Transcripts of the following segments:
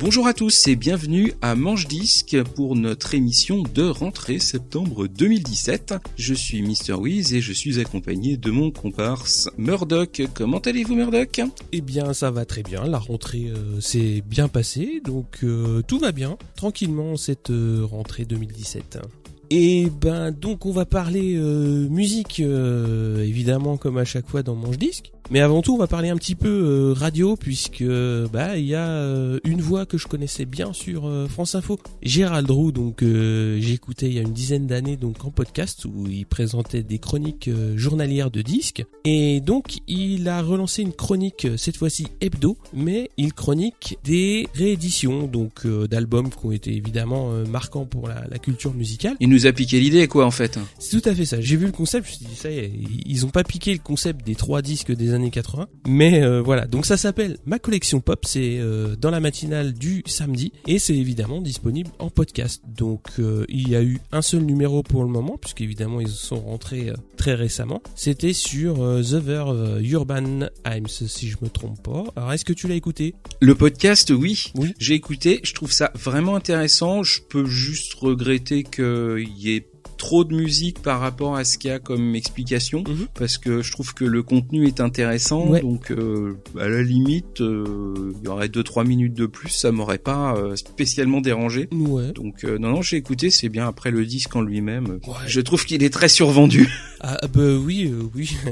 Bonjour à tous et bienvenue à Manche Disque pour notre émission de rentrée septembre 2017. Je suis Mr. Wiz et je suis accompagné de mon comparse Murdoch. Comment allez-vous Murdoch ? Eh bien ça va très bien, la rentrée s'est bien passée, donc tout va bien, tranquillement cette rentrée 2017. Et donc on va parler musique évidemment comme à chaque fois dans Manche Disque. Mais avant tout, on va parler un petit peu radio, puisque il y a une voix que je connaissais bien sur France Info, Gérald Roux, donc j'écoutais il y a une dizaine d'années donc en podcast où il présentait des chroniques journalières de disques, et donc il a relancé une chronique cette fois-ci hebdo, mais il chronique des rééditions donc d'albums qui ont été évidemment marquants pour la culture musicale. Il nous a piqué l'idée quoi en fait. C'est tout à fait ça. J'ai vu le concept, je me suis dit ça y est, ils ont pas piqué le concept des 3 disques des années 80, mais voilà, donc ça s'appelle Ma Collection Pop, c'est dans la matinale du samedi et c'est évidemment disponible en podcast. Donc il y a eu un seul numéro pour le moment puisqu'évidemment ils sont rentrés très récemment, c'était sur The Verve Urban Hymns si je me trompe pas. Alors est-ce que tu l'as écouté ? Le podcast oui, j'ai écouté, je trouve ça vraiment intéressant, je peux juste regretter qu'il y ait trop de musique par rapport à ce qu'il y a comme explication, parce que je trouve que le contenu est intéressant, donc à la limite il y aurait 2-3 minutes de plus, ça m'aurait pas spécialement dérangé. Donc non j'ai écouté, c'est bien. Après le disque en lui-même, je trouve qu'il est très survendu. Oui,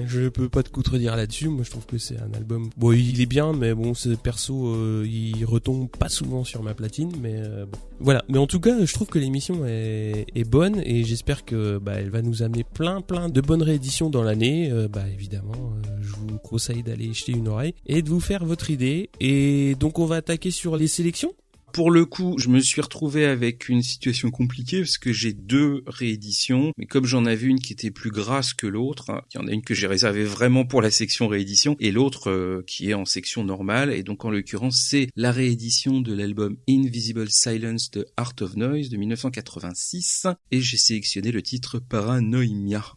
je peux pas te contredire là-dessus. Moi je trouve que c'est un album, bon il est bien, mais bon c'est perso il retombe pas souvent sur ma platine, mais bon voilà. Mais en tout cas je trouve que l'émission est bonne et j'espère que elle va nous amener plein de bonnes rééditions dans l'année. Évidemment je vous conseille d'aller jeter une oreille et de vous faire votre idée. Et donc on va attaquer sur les sélections. Pour le coup, je me suis retrouvé avec une situation compliquée parce que j'ai 2 rééditions, mais comme j'en avais une qui était plus grasse que l'autre, il y en a une que j'ai réservée vraiment pour la section réédition et l'autre qui est en section normale, et donc en l'occurrence c'est la réédition de l'album Invisible Silence de Art of Noise de 1986 et j'ai sélectionné le titre Paranoia.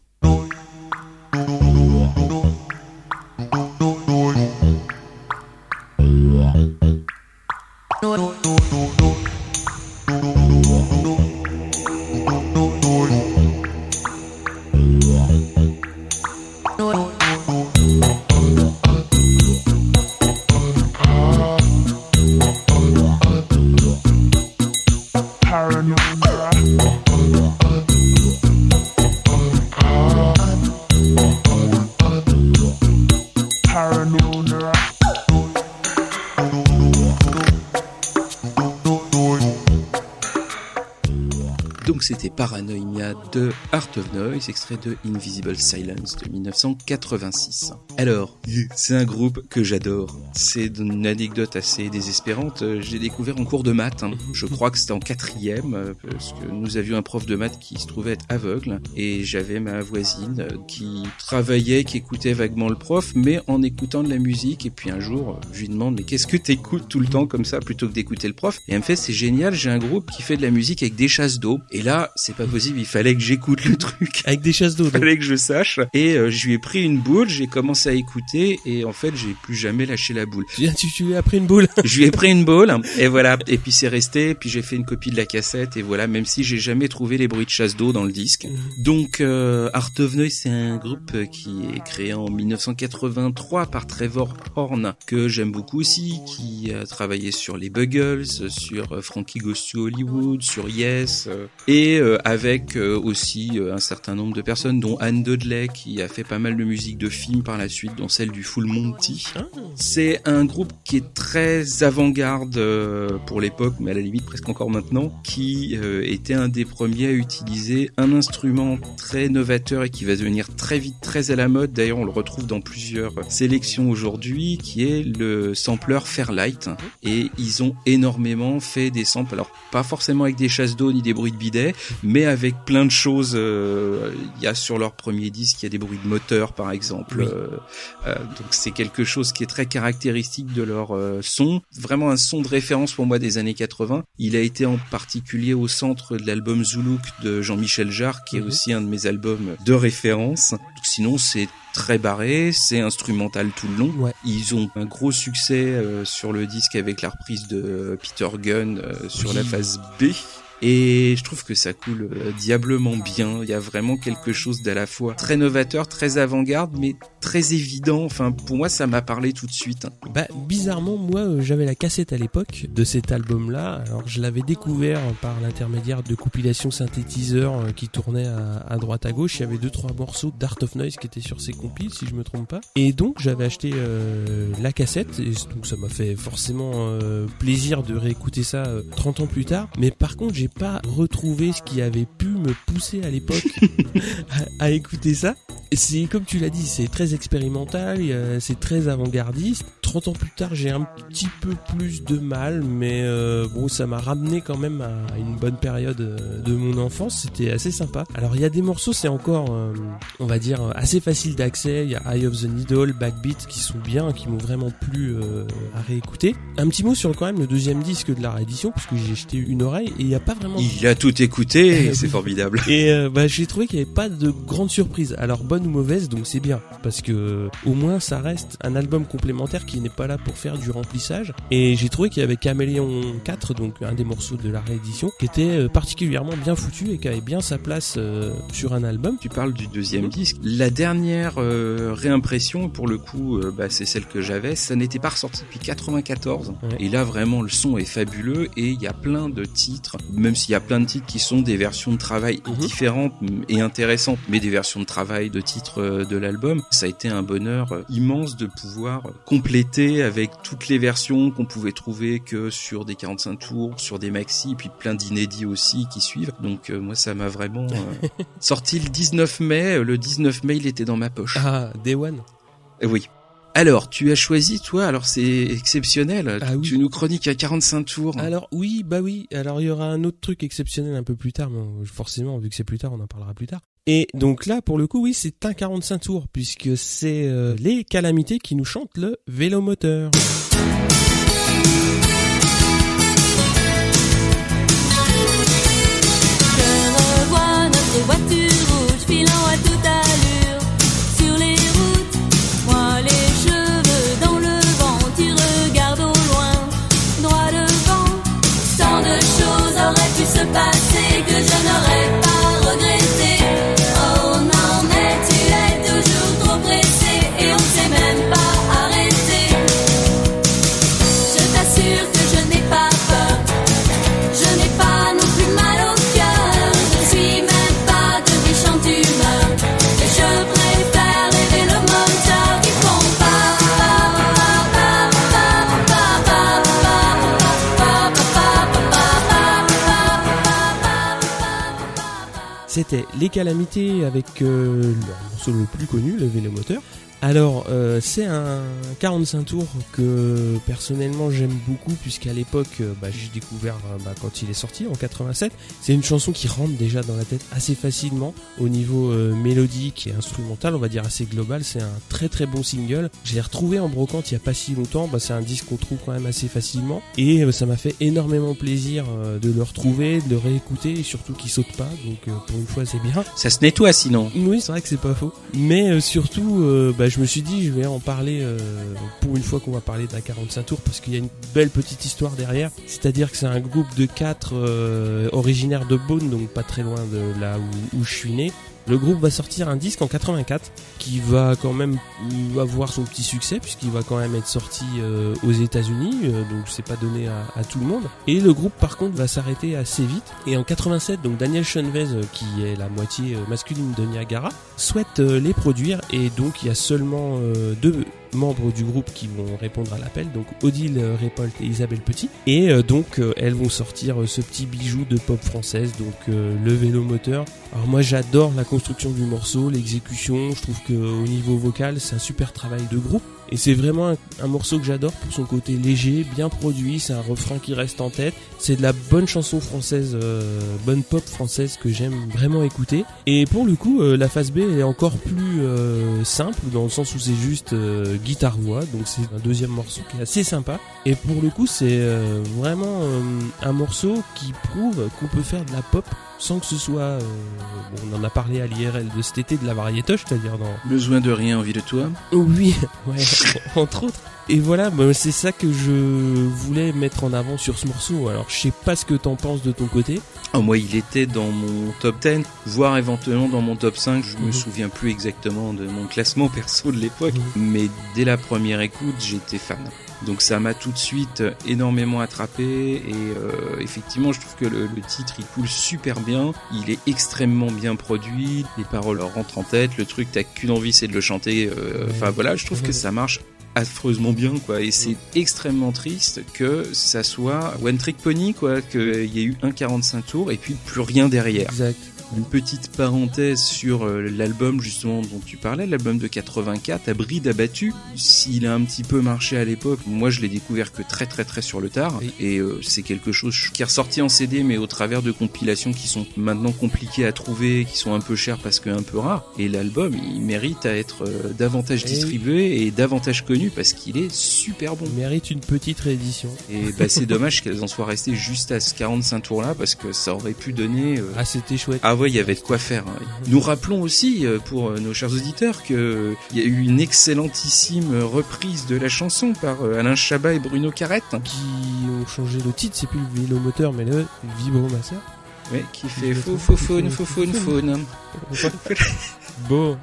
Donc c'était Paranoia de Art of Noise, extrait de Invisible Silence de 1986. Alors, c'est un groupe que j'adore. C'est une anecdote assez désespérante. J'ai découvert en cours de maths. Je crois que c'était en 4e, parce que nous avions un prof de maths qui se trouvait être aveugle, et j'avais ma voisine qui travaillait, qui écoutait vaguement le prof, mais en écoutant de la musique. Et puis un jour, je lui demande, mais qu'est-ce que t'écoutes tout le temps comme ça, plutôt que d'écouter le prof ? Et elle me fait, c'est génial, j'ai un groupe qui fait de la musique avec des chasses d'eau. Et là, c'est pas possible, il fallait que j'écoute le truc. Avec des chasses d'eau. Il fallait que je sache. Et je lui ai pris une boule, j'ai commencé à écouter, et en fait, j'ai plus jamais lâché la boule. Tu lui as pris une boule. Je lui ai pris une boule, et voilà. Et puis c'est resté, puis j'ai fait une copie de la cassette, et voilà, même si j'ai jamais trouvé les bruits de chasse d'eau dans le disque. Donc, Art of Noise, c'est un groupe qui est créé en 1983 par Trevor Horn, que j'aime beaucoup aussi, qui a travaillé sur les Buggles, sur Frankie Goes to Hollywood, sur Yes, et avec aussi un certain nombre de personnes, dont Anne Dudley, qui a fait pas mal de musique de films par la suite, dont celle du Full Monty. C'est un groupe qui est très avant-garde pour l'époque, mais à la limite presque encore maintenant, qui était un des premiers à utiliser un instrument très novateur et qui va devenir très vite très à la mode. D'ailleurs, on le retrouve dans plusieurs sélections aujourd'hui, qui est le sampler Fairlight. Et ils ont énormément fait des samples, alors pas forcément avec des chasses d'eau ni des bruits de bidet, fait, mais avec plein de choses. Il y a sur leur premier disque, il y a des bruits de moteur par exemple. Oui. Donc c'est quelque chose qui est très caractéristique de leur son. Vraiment un son de référence pour moi des années 80. Il a été en particulier au centre de l'album Zoulouk de Jean-Michel Jarre, qui est aussi un de mes albums de référence. Donc, sinon c'est très barré, c'est instrumental tout le long. Ouais. Ils ont un gros succès sur le disque avec la reprise de Peter Gunn sur la phase B. Et je trouve que ça coule diablement bien. Il y a vraiment quelque chose d'à la fois très novateur, très avant-garde, mais très évident. Enfin, pour moi, ça m'a parlé tout de suite. Bah, bizarrement, moi, j'avais la cassette à l'époque de cet album-là. Alors, je l'avais découvert par l'intermédiaire de compilations synthétiseurs qui tournaient à droite à gauche. Il y avait 2-3 morceaux d'Art of Noise qui étaient sur ces compiles, si je me trompe pas. Et donc, j'avais acheté la cassette. Et donc, ça m'a fait forcément plaisir de réécouter ça 30 ans plus tard. Mais par contre, j'ai pas retrouvé ce qui avait pu me pousser à l'époque à écouter ça. C'est comme tu l'as dit, c'est très expérimental, c'est très avant-gardiste. 30 ans plus tard, j'ai un petit peu plus de mal, mais bon, ça m'a ramené quand même à une bonne période de mon enfance. C'était assez sympa. Alors, il y a des morceaux, c'est encore, on va dire, assez facile d'accès. Il y a Eye of the Needle, Backbeat, qui sont bien, qui m'ont vraiment plu à réécouter. Un petit mot sur quand même le deuxième disque de la réédition, parce que j'ai jeté une oreille et il n'y a pas vraiment... Il a tout écouté et c'est formidable. Et j'ai trouvé qu'il n'y avait pas de grande surprise. Alors, bonne ou mauvaise, donc c'est bien, parce que au moins ça reste un album complémentaire qui n'est pas là pour faire du remplissage. Et j'ai trouvé qu'il y avait Caméléon 4, donc un des morceaux de la réédition, qui était particulièrement bien foutu et qui avait bien sa place sur un album. Tu parles du deuxième disque. La dernière réimpression, pour le coup, c'est celle que j'avais. Ça n'était pas ressorti depuis 94. Ouais. Et là, vraiment, le son est fabuleux et il y a plein de titres, même s'il y a plein de titres qui sont des versions de travail différentes et intéressantes, mais des versions de travail de titres de l'album. Ça a été un bonheur immense de pouvoir compléter avec toutes les versions qu'on pouvait trouver que sur des 45 tours, sur des maxi, et puis plein d'inédits aussi qui suivent. Donc moi, ça m'a vraiment sorti le 19 mai. Le 19 mai, il était dans ma poche. Ah, Day One. Oui. Alors, tu as choisi, toi, alors c'est exceptionnel, oui. Tu nous chroniques à 45 tours. Alors oui, alors il y aura un autre truc exceptionnel un peu plus tard, mais forcément, vu que c'est plus tard, on en parlera plus tard. Et donc là, pour le coup, oui, c'est un 45 tours, puisque c'est les Calamités qui nous chantent le Vélomoteur. Je revois notre voiture rouge filant à toute allure sur les routes. Moi les cheveux dans le vent, tu regardes au loin, droit devant. Tant de choses auraient pu se passer que je n'aurais pas regretté. Oh non mais tu es toujours trop pressé et on ne s'est même pas arrêté. Je t'assure que je n'ai pas peur, je n'ai pas non plus mal au cœur. Je suis même pas de méchante humeur et je préfère les vélomoteurs qui font C'était les Calamités avec leur morceau le plus connu, le Vélomoteur. Alors, c'est un 45 tours que personnellement j'aime beaucoup, puisqu'à l'époque, j'ai découvert quand il est sorti en 87. C'est une chanson qui rentre déjà dans la tête assez facilement au niveau mélodique et instrumental, on va dire assez global. C'est un très très bon single. Je l'ai retrouvé en brocante il y a pas si longtemps. C'est un disque qu'on trouve quand même assez facilement et ça m'a fait énormément plaisir de le retrouver, de le réécouter et surtout qu'il saute pas. Donc pour une fois, c'est bien. Ça se nettoie sinon. Oui, c'est vrai que c'est pas faux. Mais surtout, je me suis dit je vais en parler pour une fois qu'on va parler d'un 45 tours, parce qu'il y a une belle petite histoire derrière. C'est-à-dire que c'est un groupe de 4 originaires de Beaune, donc pas très loin de là où je suis né. Le groupe va sortir un disque en 84 qui va quand même avoir son petit succès, puisqu'il va quand même être sorti aux États-Unis, donc c'est pas donné à tout le monde. Et le groupe par contre va s'arrêter assez vite. Et en 87, donc Daniel Schoenwez, qui est la moitié masculine de Niagara, souhaite les produire, et donc il y a seulement 2 membres du groupe qui vont répondre à l'appel, donc Odile Répolt et Isabelle Petit, et donc elles vont sortir ce petit bijou de pop française, donc le Vélomoteur. Alors moi j'adore la construction du morceau, l'exécution, je trouve que au niveau vocal c'est un super travail de groupe, Et c'est vraiment un morceau que j'adore pour son côté léger, bien produit, c'est un refrain qui reste en tête. C'est de la bonne chanson française, bonne pop française que j'aime vraiment écouter. Et pour le coup, la phase B elle est encore plus simple, dans le sens où c'est juste guitare-voix, donc c'est un deuxième morceau qui est assez sympa. Et pour le coup, c'est vraiment un morceau qui prouve qu'on peut faire de la pop sans que ce soit, on en a parlé à l'IRL de cet été, de la variétoche, c'est-à-dire dans... Besoin de rien, envie de toi. Oui, ouais, entre autres. Et voilà, bah, c'est ça que je voulais mettre en avant sur ce morceau. Alors, je sais pas ce que t'en penses de ton côté. Oh, moi, il était dans mon top 10, voire éventuellement dans mon top 5. Je me souviens plus exactement de mon classement perso de l'époque. Mais dès la première écoute, j'étais fan. Donc ça m'a tout de suite énormément attrapé et effectivement je trouve que le titre il coule super bien, il est extrêmement bien produit, les paroles rentrent en tête, le truc t'as qu'une envie c'est de le chanter, enfin voilà, je trouve que ça marche affreusement bien quoi, et c'est extrêmement triste que ça soit One Trick Pony quoi, qu'il y ait eu un 45 tours et puis plus rien derrière. Exact. Une petite parenthèse sur l'album justement dont tu parlais, l'album de 84, à bride abattue. S'il a un petit peu marché à l'époque, moi je l'ai découvert que très très très sur le tard. Oui. Et c'est quelque chose qui est ressorti en CD mais au travers de compilations qui sont maintenant compliquées à trouver, qui sont un peu chères parce que un peu rares. Et l'album il mérite à être davantage distribué et davantage connu parce qu'il est super bon. Il mérite une petite réédition. Et bah c'est dommage qu'elles en soient restées juste à ce 45 tours là parce que ça aurait pu donner... Ah c'était chouette. Ah ouais, il y avait de quoi faire. Nous rappelons aussi, pour nos chers auditeurs, qu'il y a eu une excellentissime reprise de la chanson par Alain Chabat et Bruno Carrette. Qui ont changé le titre, c'est plus le vélomoteur, mais le vibromasseur. Ouais, qui fait faune. Bon.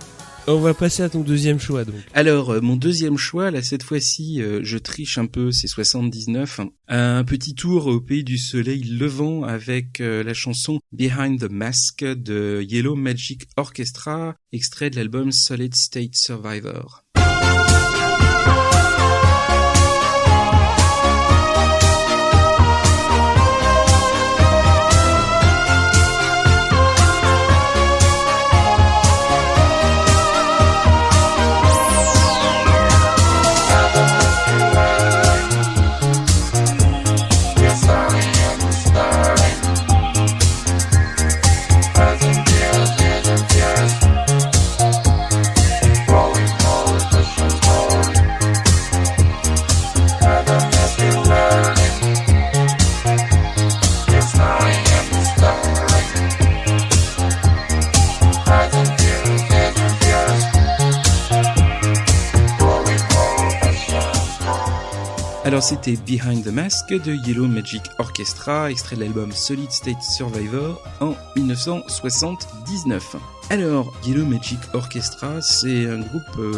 On va passer à ton deuxième choix donc. Alors, mon deuxième choix, là cette fois-ci, je triche un peu, c'est 79. Un petit tour au pays du soleil levant avec la chanson Behind the Mask de Yellow Magic Orchestra, extrait de l'album Solid State Survivor. Alors c'était Behind the Mask de Yellow Magic Orchestra, extrait de l'album Solid State Survivor en 1979. Alors, Yellow Magic Orchestra, c'est un groupe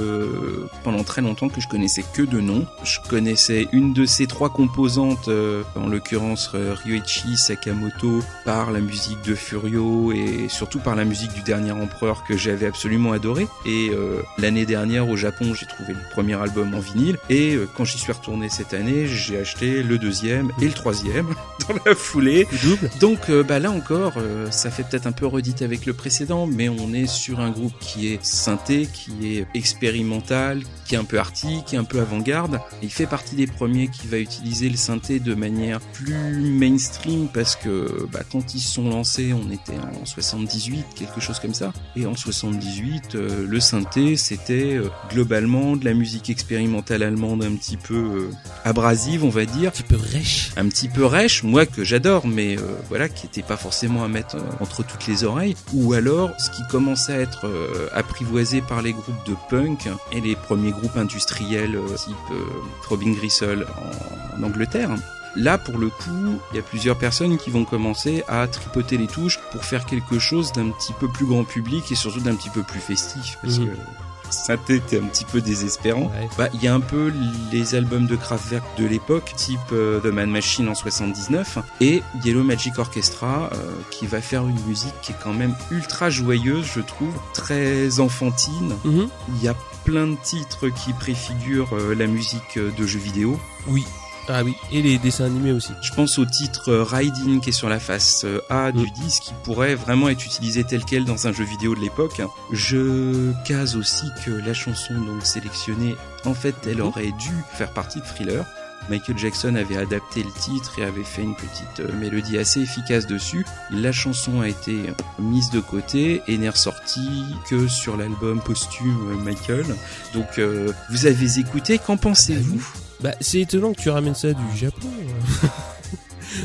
pendant très longtemps que je connaissais que de nom. Je connaissais une de ses trois composantes, en l'occurrence Ryuichi Sakamoto, par la musique de Furio et surtout par la musique du Dernier Empereur que j'avais absolument adoré. Et l'année dernière au Japon, j'ai trouvé le premier album en vinyle et quand j'y suis retourné cette année, j'ai acheté le deuxième et le troisième dans la foulée. Double. Donc là encore, ça fait peut-être un peu redite avec le précédent, mais on est sur un groupe qui est synthé, qui est expérimental, qui est un peu arty, qui est un peu avant-garde. Il fait partie des premiers qui va utiliser le synthé de manière plus mainstream parce que quand ils se sont lancés, on était en 78, quelque chose comme ça. Et en 78, le synthé, c'était globalement de la musique expérimentale allemande un petit peu abrasive, on va dire. Un petit peu rêche. Un petit peu rêche, moi que j'adore, mais qui était pas forcément à mettre entre toutes les oreilles. Ou alors, ce qui commençait à être apprivoisé par les groupes de punk et les premiers groupes industriels type Throbbing Gristle en Angleterre. Là, pour le coup, il y a plusieurs personnes qui vont commencer à tripoter les touches pour faire quelque chose d'un petit peu plus grand public et surtout d'un petit peu plus festif. Parce que synthé était un petit peu désespérant. Il y a un peu les albums de Kraftwerk de l'époque, type The Man Machine en 79, et Yellow Magic Orchestra, qui va faire une musique qui est quand même ultra joyeuse, je trouve, très enfantine. Il y a plein de titres qui préfigurent la musique de jeux vidéo. Oui. Ah oui, et les dessins animés aussi. Je pense au titre Riding qui est sur la face A du disque, qui pourrait vraiment être utilisé tel quel dans un jeu vidéo de l'époque. Je case aussi que la chanson donc sélectionnée, en fait, elle aurait dû faire partie de Thriller. Michael Jackson avait adapté le titre et avait fait une petite mélodie assez efficace dessus. La chanson a été mise de côté et n'est ressortie que sur l'album posthume Michael. Donc vous avez écouté, qu'en pensez-vous ? Bah, c'est étonnant que tu ramènes ça du Japon.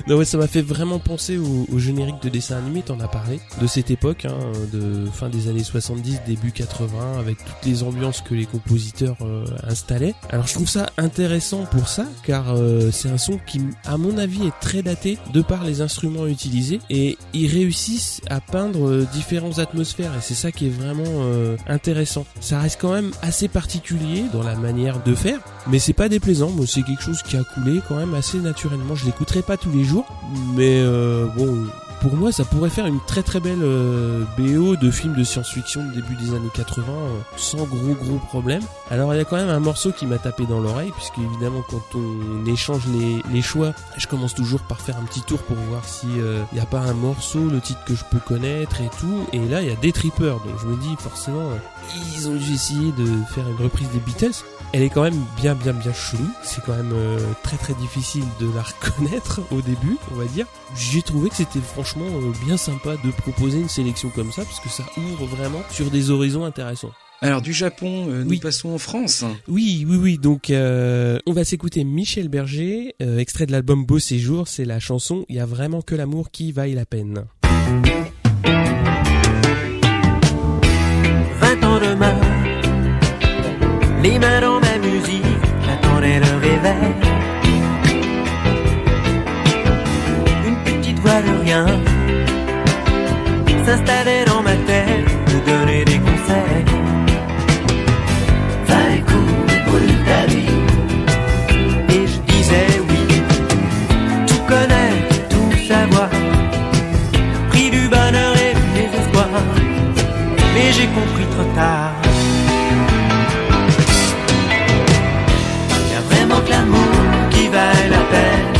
Non, ouais, ça m'a fait vraiment penser au générique de dessin animé, t'en as parlé, de cette époque, de fin des années 70, début 80, avec toutes les ambiances que les compositeurs installaient. Alors je trouve ça intéressant pour ça, car c'est un son qui, à mon avis, est très daté de par les instruments utilisés, et ils réussissent à peindre différentes atmosphères, et c'est ça qui est vraiment intéressant. Ça reste quand même assez particulier dans la manière de faire, mais c'est pas déplaisant, moi c'est quelque chose qui a coulé quand même assez naturellement. Je l'écouterai pas tous les jours, mais bon, pour moi ça pourrait faire une très très belle BO de film de science-fiction de début des années 80 sans gros problème. Alors il y a quand même un morceau qui m'a tapé dans l'oreille, puisque évidemment quand on échange les choix, je commence toujours par faire un petit tour pour voir si il y a pas un morceau, le titre que je peux connaître et tout, et là il y a Day Tripper, donc je me dis forcément ils ont dû essayer de faire une reprise des Beatles. Elle est quand même bien chelou, c'est quand même très difficile de la reconnaître au début, on va dire. J'ai trouvé que c'était franchement bien sympa de proposer une sélection comme ça, parce que ça ouvre vraiment sur des horizons intéressants. Alors du Japon, nous passons en France. Oui, donc on va s'écouter Michel Berger, extrait de l'album Beau Séjour, c'est la chanson « Il y a vraiment que l'amour qui vaille la peine ». 20 ans demain, les mains dans ma musique, j'attendais le réveil. Une petite voix de rien s'installait dans ma tête, me donnait des conseils. Va les coups, brûle ta vie. Et je disais oui, tout connaître, tout savoir, prix du bonheur et du désespoir. Mais j'ai compris trop tard. Que l'amour qui vaille la peine.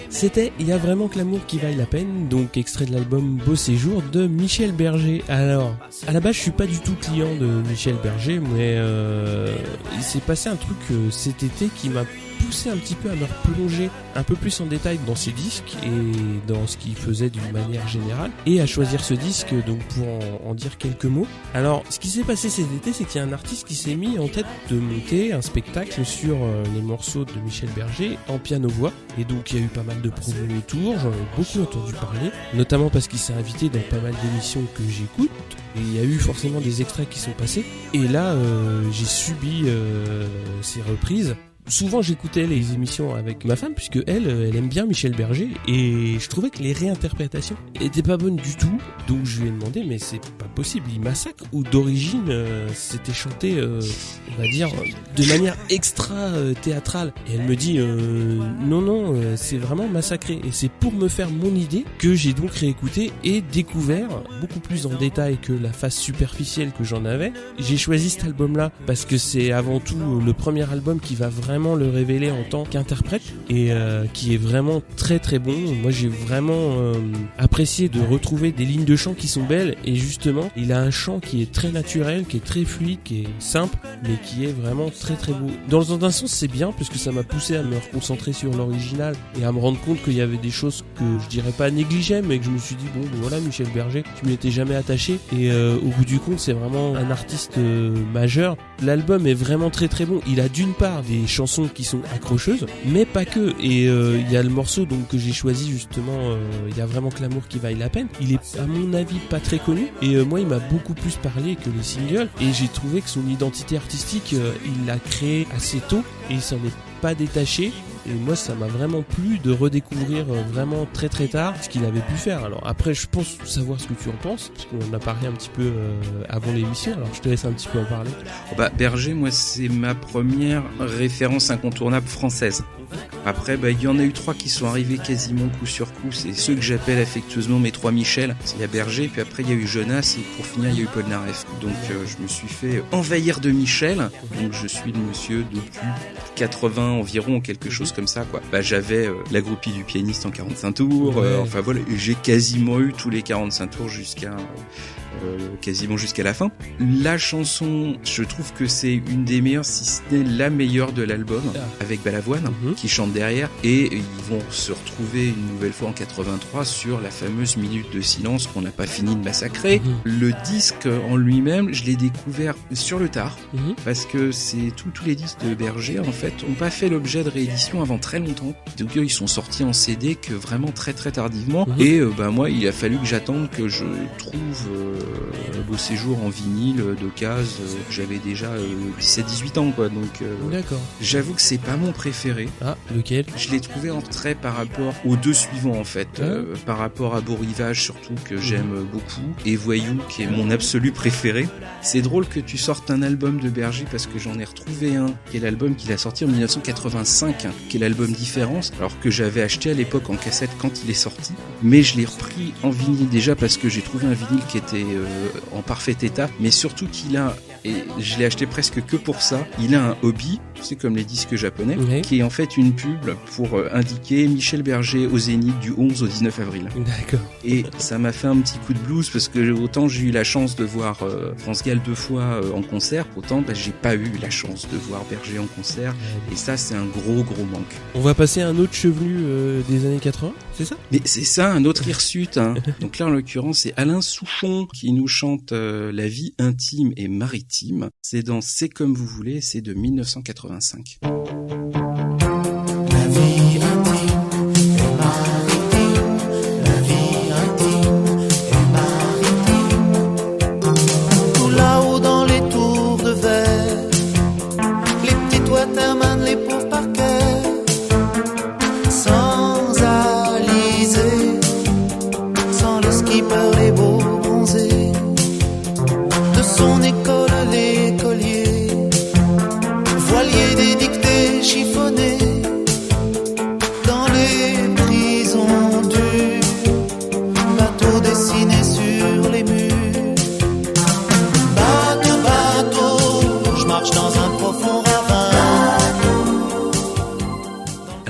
C'était « Il y a vraiment que l'amour qui vaille la peine », donc extrait de l'album Beau Séjour de Michel Berger. Alors, à la base, je suis pas du tout client de Michel Berger, mais il s'est passé un truc cet été qui m'a poussé un petit peu à me replonger un peu plus en détail dans ses disques et dans ce qu'il faisait d'une manière générale, et à choisir ce disque donc pour en dire quelques mots. Alors ce qui s'est passé cet été, c'est qu'il y a un artiste qui s'est mis en tête de monter un spectacle sur les morceaux de Michel Berger en piano-voix, et donc il y a eu pas mal de promos autour, j'en ai beaucoup entendu parler, notamment parce qu'il s'est invité dans pas mal d'émissions que j'écoute, et il y a eu forcément des extraits qui sont passés, et là j'ai subi ces reprises. Souvent j'écoutais les émissions avec ma femme, puisque elle aime bien Michel Berger, et je trouvais que les réinterprétations étaient pas bonnes du tout, donc je lui ai demandé mais c'est pas possible, il massacre, ou d'origine c'était chanté on va dire de manière extra théâtrale, et elle me dit non c'est vraiment massacré, et c'est pour me faire mon idée que j'ai donc réécouté et découvert beaucoup plus en détail que la face superficielle que j'en avais. J'ai choisi cet album là parce que c'est avant tout le premier album qui va vraiment le révéler en tant qu'interprète, et qui est vraiment très bon. Moi j'ai vraiment apprécié de retrouver des lignes de chant qui sont belles, et justement il a un chant qui est très naturel, qui est très fluide, qui est simple, mais qui est vraiment très beau. Dans un sens c'est bien, parce que ça m'a poussé à me reconcentrer sur l'original et à me rendre compte qu'il y avait des choses que je dirais pas négligeais, mais que je me suis dit bon voilà, Michel Berger, je m'y étais jamais attaché, et au bout du compte c'est vraiment un artiste majeur. L'album est vraiment très bon. Il a d'une part des chansons qui sont accrocheuses, mais pas que, et il y a le morceau donc que j'ai choisi justement, il y a vraiment que l'amour qui vaille la peine. Il est à mon avis pas très connu, et moi il m'a beaucoup plus parlé que les singles, et j'ai trouvé que son identité artistique il l'a créée assez tôt et il s'en est pas détaché. Et moi ça m'a vraiment plu de redécouvrir vraiment très tard ce qu'il avait pu faire. Alors après je pense savoir ce que tu en penses, parce qu'on en a parlé un petit peu avant l'émission, alors je te laisse un petit peu en parler. Berger, moi c'est ma première référence incontournable française. Après, il y en a eu 3 qui sont arrivés quasiment coup sur coup. C'est ceux que j'appelle affectueusement mes 3 Michel. Il y a Berger, puis après il y a eu Jonas, et pour finir il y a eu Polnareff. Donc je me suis fait envahir de Michel. Donc je suis le monsieur depuis 80 environ, quelque chose comme ça, quoi. J'avais la groupie du pianiste en 45 tours. Enfin voilà, et j'ai quasiment eu tous les 45 tours quasiment jusqu'à la fin. La chanson, je trouve que c'est une des meilleures, si ce n'est la meilleure de l'album, avec Balavoine qui chante derrière, et ils vont se retrouver une nouvelle fois en 83 sur la fameuse minute de silence qu'on n'a pas fini de massacrer. Le disque en lui-même, je l'ai découvert sur le tard, parce que c'est tous les disques de Berger en fait ont pas fait l'objet de réédition avant très longtemps. Donc ils sont sortis en CD que vraiment très très tardivement, et moi il a fallu que j'attende que je trouve Beau Séjour en vinyle d'occasion. J'avais déjà 17-18 ans, quoi. Donc d'accord. J'avoue que c'est pas mon préféré. Ah, lequel ? Je l'ai trouvé en retrait par rapport aux 2 suivants en fait, par rapport à Beau Rivage surtout, que j'aime beaucoup, et Voyou qui est mon absolu préféré. C'est drôle que tu sortes un album de Berger, parce que j'en ai retrouvé un qui est l'album qu'il a sorti en 1985, qui est l'album Différence, alors que j'avais acheté à l'époque en cassette quand il est sorti, mais je l'ai repris en vinyle déjà parce que j'ai trouvé un vinyle qui était en parfait état, mais surtout qu'il a, et je l'ai acheté presque que pour ça, il a un hobby, c'est comme les disques japonais, qui est en fait une pub pour indiquer Michel Berger au Zénith du 11 au 19 avril. D'accord. Et ça m'a fait un petit coup de blues, parce que autant j'ai eu la chance de voir France Gall 2 fois en concert, autant j'ai pas eu la chance de voir Berger en concert, et ça c'est un gros manque. On va passer à un autre chevelu des années 80, c'est ça ? Mais c'est ça, un autre hirsute, hein. Donc là en l'occurrence c'est Alain Souchon qui nous chante La vie intime et maritime. C'est dans C'est comme vous voulez, c'est de 1985.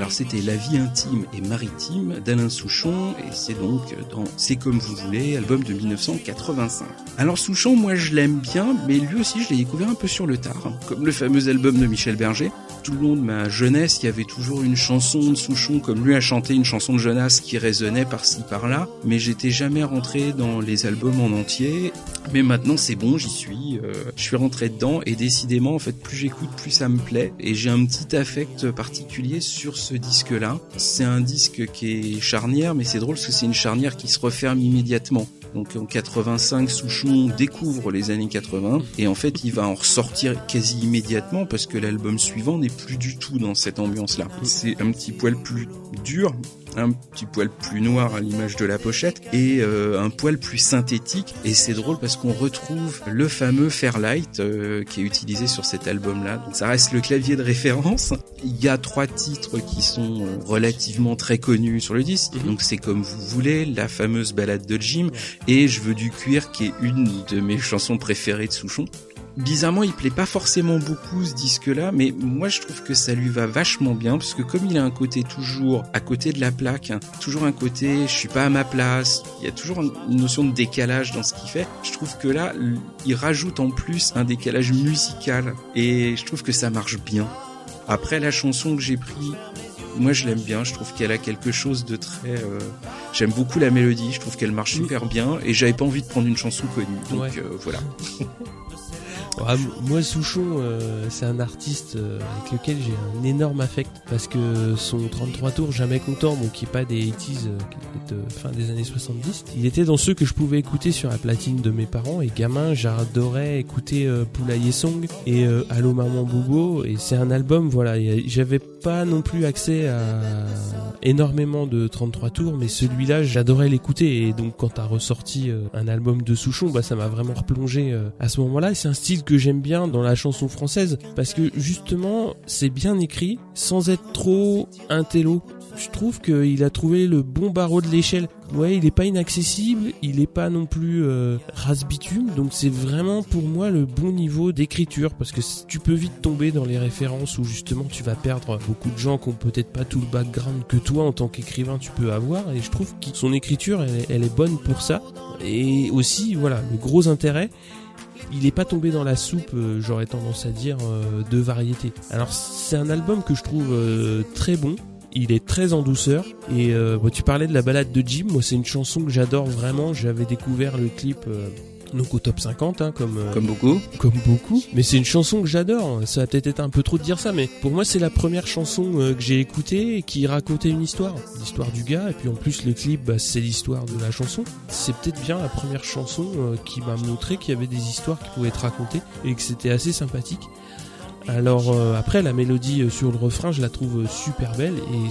C'était La vie intime et maritime d'Alain Souchon, et c'est donc dans C'est comme vous voulez, album de 1985. Alors Souchon, moi je l'aime bien, mais lui aussi je l'ai découvert un peu sur le tard, comme le fameux album de Michel Berger. Tout le long de ma jeunesse, il y avait toujours une chanson de Souchon, comme lui a chanté une chanson de Jonas qui résonnait par-ci par-là, mais j'étais jamais rentré dans les albums en entier. Mais maintenant c'est bon, j'y suis, je suis rentré dedans, et décidément en fait plus j'écoute plus ça me plaît, et j'ai un petit affect particulier sur ce disque-là. C'est un disque qui est charnière, mais c'est drôle parce que c'est une charnière qui se referme immédiatement. Donc en 85, Souchon découvre les années 80, et en fait il va en ressortir quasi immédiatement, parce que l'album suivant n'est plus du tout dans cette ambiance-là. C'est un petit poil plus dur, un petit poil plus noir à l'image de la pochette, et un poil plus synthétique, et c'est drôle parce qu'on retrouve le fameux Fairlight qui est utilisé sur cet album-là. Donc ça reste le clavier de référence. Il y a 3 titres qui sont relativement très connus sur le disque, donc C'est comme vous voulez, la fameuse balade de Jim, et Je veux du cuir, qui est une de mes chansons préférées de Souchon. Bizarrement, il plaît pas forcément beaucoup ce disque-là, mais moi je trouve que ça lui va vachement bien, parce que comme il a un côté toujours à côté de la plaque, toujours un côté je suis pas à ma place, il y a toujours une notion de décalage dans ce qu'il fait. Je trouve que là, il rajoute en plus un décalage musical, et je trouve que ça marche bien. Après, la chanson que j'ai pris, moi je l'aime bien, je trouve qu'elle a quelque chose de très... J'aime beaucoup la mélodie, je trouve qu'elle marche super bien, et j'avais pas envie de prendre une chanson connue, donc voilà. Moi Souchon, c'est un artiste avec lequel j'ai un énorme affect, parce que son 33 tours Jamais content, donc qui est pas des 80s, qui est de fin des années 70, il était dans ceux que je pouvais écouter sur la platine de mes parents, et gamin j'adorais écouter Poulailler Song et Allô Maman Boubou, et c'est un album, voilà, j'avais pas non plus accès à énormément de 33 tours, mais celui-là j'adorais l'écouter, et donc quand t'as ressorti un album de Souchon, ça m'a vraiment replongé à ce moment-là, et c'est un style que j'aime bien dans la chanson française, parce que justement c'est bien écrit sans être trop intello. Je trouve qu'il a trouvé le bon barreau de l'échelle. Ouais, il est pas inaccessible, il est pas non plus ras-bitume, donc c'est vraiment pour moi le bon niveau d'écriture, parce que tu peux vite tomber dans les références où justement tu vas perdre beaucoup de gens qui ont peut-être pas tout le background que toi en tant qu'écrivain tu peux avoir, et je trouve que son écriture elle est bonne pour ça. Et aussi voilà, le gros intérêt, il est pas tombé dans la soupe, j'aurais tendance à dire, de variété. Alors c'est un album que je trouve très bon. Il est très en douceur et tu parlais de la balade de Jim, moi c'est une chanson que j'adore vraiment. J'avais découvert le clip donc au top 50 comme beaucoup, mais c'est une chanson que j'adore. Ça a peut-être été un peu trop de dire ça, mais pour moi c'est la première chanson que j'ai écoutée et qui racontait une histoire, l'histoire du gars, et puis en plus le clip c'est l'histoire de la chanson. C'est peut-être bien la première chanson qui m'a montré qu'il y avait des histoires qui pouvaient être racontées et que c'était assez sympathique. Alors après la mélodie sur le refrain je la trouve super belle, et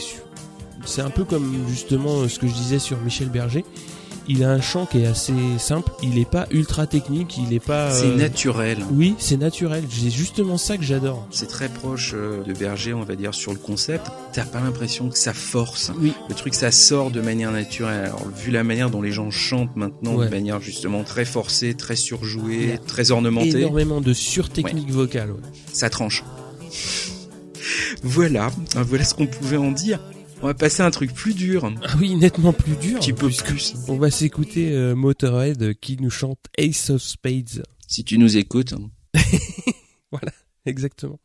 c'est un peu comme justement ce que je disais sur Michel Berger. Il a un chant qui est assez simple, il est pas ultra technique, il est pas... C'est naturel. Oui, c'est naturel, c'est justement ça que j'adore. C'est très proche de Berger, on va dire, sur le concept. T'as pas l'impression que ça force. Oui. Le truc, ça sort de manière naturelle. Alors, vu la manière dont les gens chantent maintenant, de manière justement très forcée, très surjouée, très ornementée. Énormément de surtechnique vocale. Ouais. Ça tranche. Voilà ce qu'on pouvait en dire. On va passer à un truc plus dur. Ah oui, nettement plus dur. Un petit peu plus. On va s'écouter Motorhead qui nous chante Ace of Spades. Si tu nous écoutes. Voilà, exactement.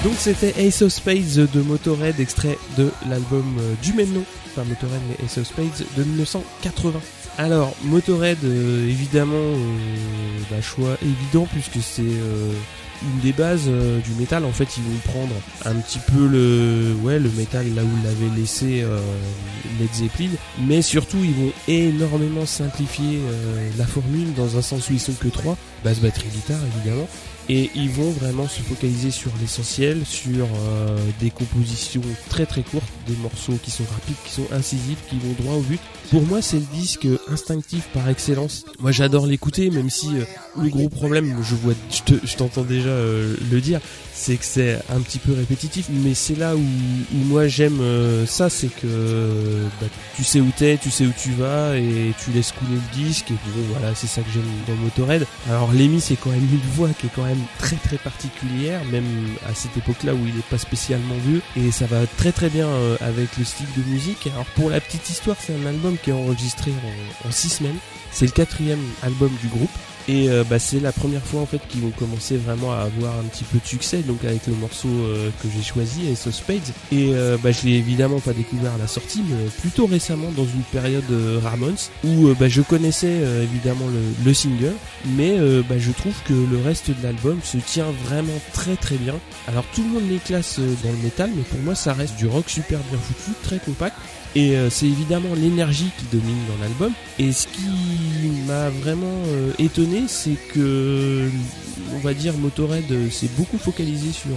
Donc c'était Ace of Spades de Motorhead, extrait de l'album du même nom, pas Motorhead mais Ace of Spades de 1980. Alors Motorhead, évidemment, choix évident puisque c'est une des bases du métal. En fait ils vont prendre un petit peu le métal là où l'avait laissé Led Zeppelin, mais surtout ils vont énormément simplifier la formule dans un sens où ils sont que 3, basse, batterie, guitare évidemment. Et ils vont vraiment se focaliser sur l'essentiel, sur des compositions très très courtes, des morceaux qui sont rapides, qui sont incisifs, qui vont droit au but. Pour moi c'est le disque instinctif par excellence. Moi j'adore l'écouter, même si le gros problème, je t'entends déjà le dire, c'est que c'est un petit peu répétitif, mais c'est là où moi j'aime ça, c'est que tu sais où t'es, tu sais où tu vas, et tu laisses couler le disque, et bon voilà, c'est ça que j'aime dans Motorhead. Alors Lemmy c'est quand même une voix qui est quand même très très particulière, même à cette époque là où il est pas spécialement vieux, et ça va très très bien avec le style de musique. Alors pour la petite histoire, c'est un album qui est enregistré en 6 semaines, c'est le 4e album du groupe. Et c'est la première fois en fait qu'ils vont commencer vraiment à avoir un petit peu de succès, donc avec le morceau que j'ai choisi, Ace of Spades. Et je l'ai évidemment pas découvert à la sortie, mais plutôt récemment dans une période Ramones où je connaissais évidemment le single, mais je trouve que le reste de l'album se tient vraiment très très bien. Alors tout le monde les classe dans le métal, mais pour moi ça reste du rock super bien foutu, très compact. Et c'est évidemment l'énergie qui domine dans l'album. Et ce qui m'a vraiment étonné, c'est que, on va dire, Motorhead s'est beaucoup focalisé sur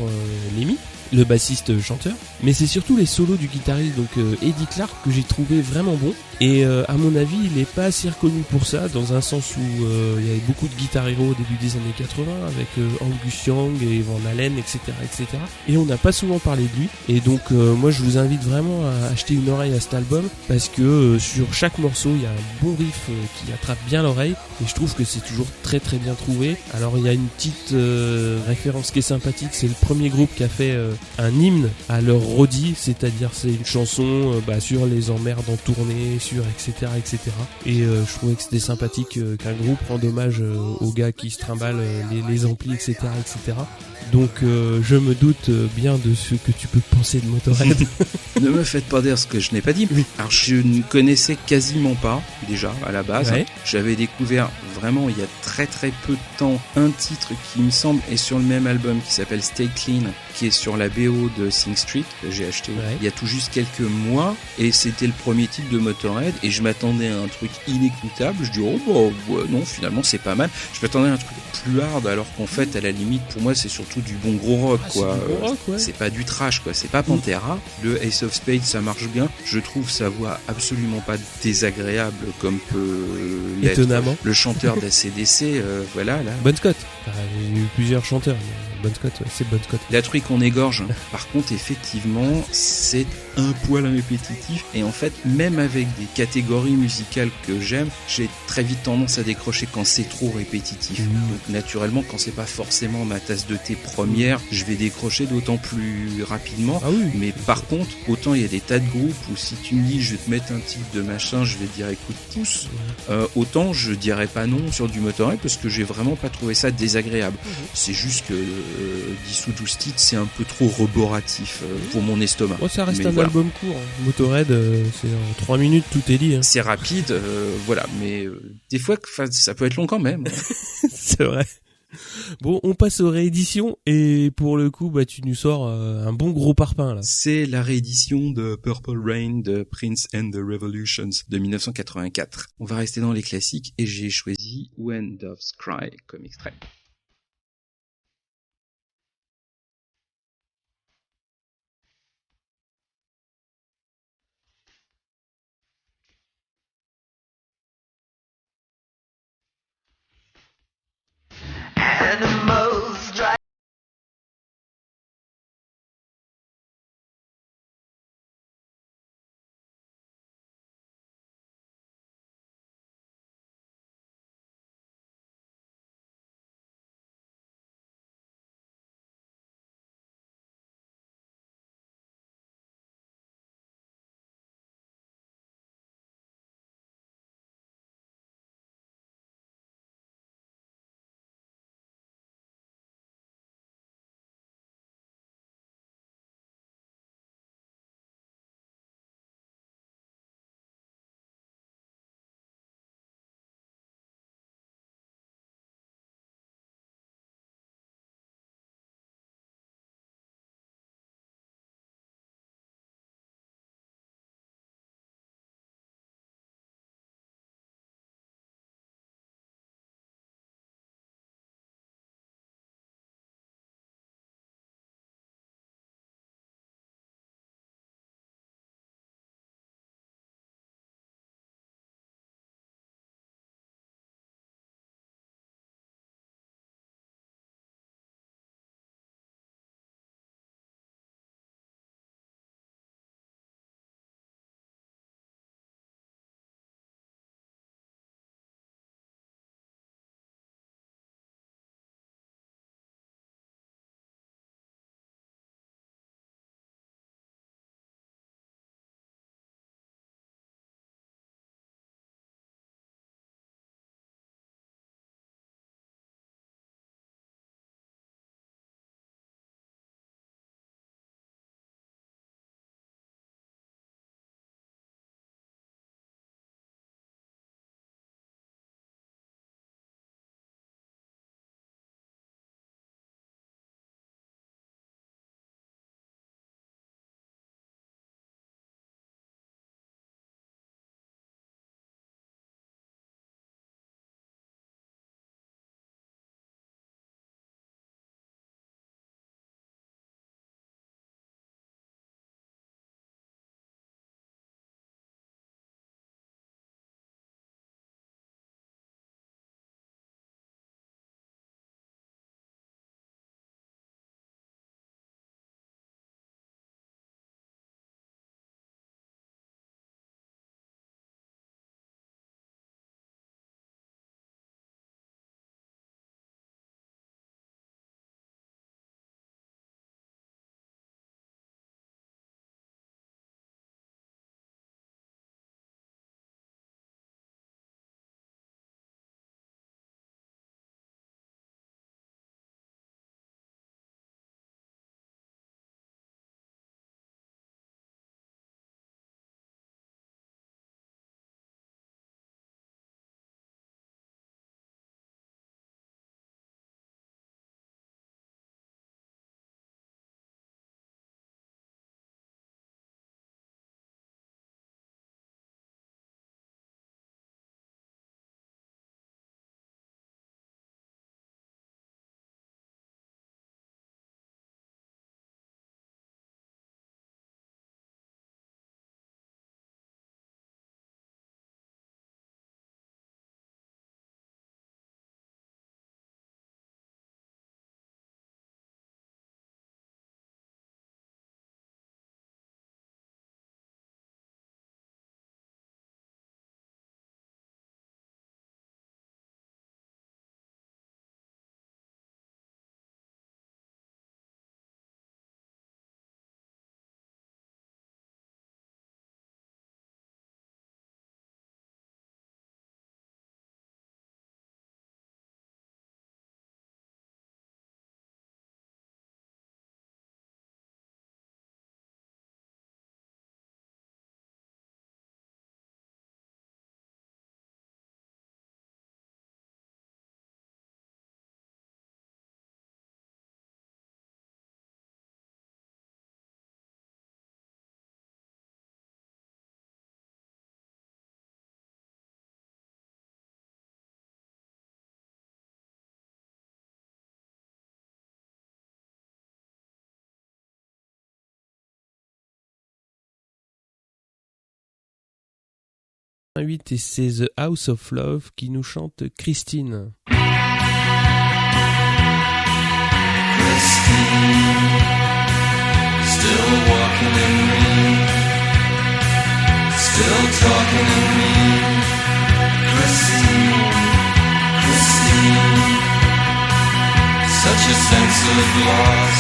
Lemmy, le bassiste chanteur, mais c'est surtout les solos du guitariste, donc Eddie Clarke, que j'ai trouvé vraiment bon. Et à mon avis il est pas assez reconnu pour ça, dans un sens où il y avait beaucoup de guitar hero au début des années 80 avec Angus Young et Van Halen, etc. Et on n'a pas souvent parlé de lui, et donc moi je vous invite vraiment à acheter une oreille à cet album, parce que sur chaque morceau il y a un bon riff qui attrape bien l'oreille, et je trouve que c'est toujours très très bien trouvé. Alors il y a une petite référence qui est sympathique, c'est le premier groupe qui a fait un hymne à leur roadie, c'est-à-dire c'est une chanson sur les emmerdes en tournée, sur etc. Et je trouvais que c'était sympathique qu'un groupe rende hommage aux gars qui se trimballent les amplis, etc. Donc je me doute bien de ce que tu peux penser de Motorhead. Ne me faites pas dire ce que je n'ai pas dit. Oui. Alors je ne connaissais quasiment pas déjà à la base. Ouais. J'avais découvert vraiment il y a très très peu de temps un titre qui me semble est sur le même album qui s'appelle Stay Clean, qui est sur la BO de Sing Street que j'ai acheté il y a tout juste quelques mois, et c'était le premier titre de Motorhead et je m'attendais à un truc inécoutable. Je dis oh bah ouais, non, finalement c'est pas mal. Je m'attendais à un truc plus hard, alors qu'en fait à la limite pour moi c'est surtout du bon gros rock quoi. C'est du gros rock, ouais. C'est pas du trash quoi, c'est pas Pantera. Le Ace of Spades ça marche bien. Je trouve sa voix absolument pas désagréable comme peut l'être Étonnamment. le chanteur d'ACDC. Voilà là. Bon Scott. Il y a eu plusieurs chanteurs, mais Bon Scott, ouais, c'est Bon Scott. La truc on égorge. Par contre, effectivement, c'est un poil répétitif. Et en fait, même avec des catégories musicales que j'aime, j'ai très vite tendance à décrocher quand c'est trop répétitif. Donc, naturellement, quand c'est pas forcément ma tasse de thé première, je vais décrocher d'autant plus rapidement. Ah oui. Mais par contre, autant il y a des tas de groupes où si tu me dis je vais te mettre un titre de machin, je vais te dire écoute pousse. Autant je dirais pas non sur du Motorhead parce que j'ai vraiment pas trouvé ça désagréable. C'est juste que 10 ou 12 titres, c'est un peu trop roboratif pour mon estomac. Oh, ça reste Mais un voilà. album court. Hein. Motorhead, c'est en 3 minutes, tout est dit. Hein. C'est rapide, voilà, mais des fois, ça peut être long quand même. C'est vrai. Bon, on passe aux rééditions et pour le coup, bah tu nous sors un bon gros parpaing là. C'est la réédition de Purple Rain de Prince and the Revolutions de 1984. On va rester dans les classiques et j'ai choisi When Doves Cry comme extrait. 8 et c'est The House of Love qui nous chante Christine. Still walking in me, still talking in me, Christine, Christine, such a sense of loss,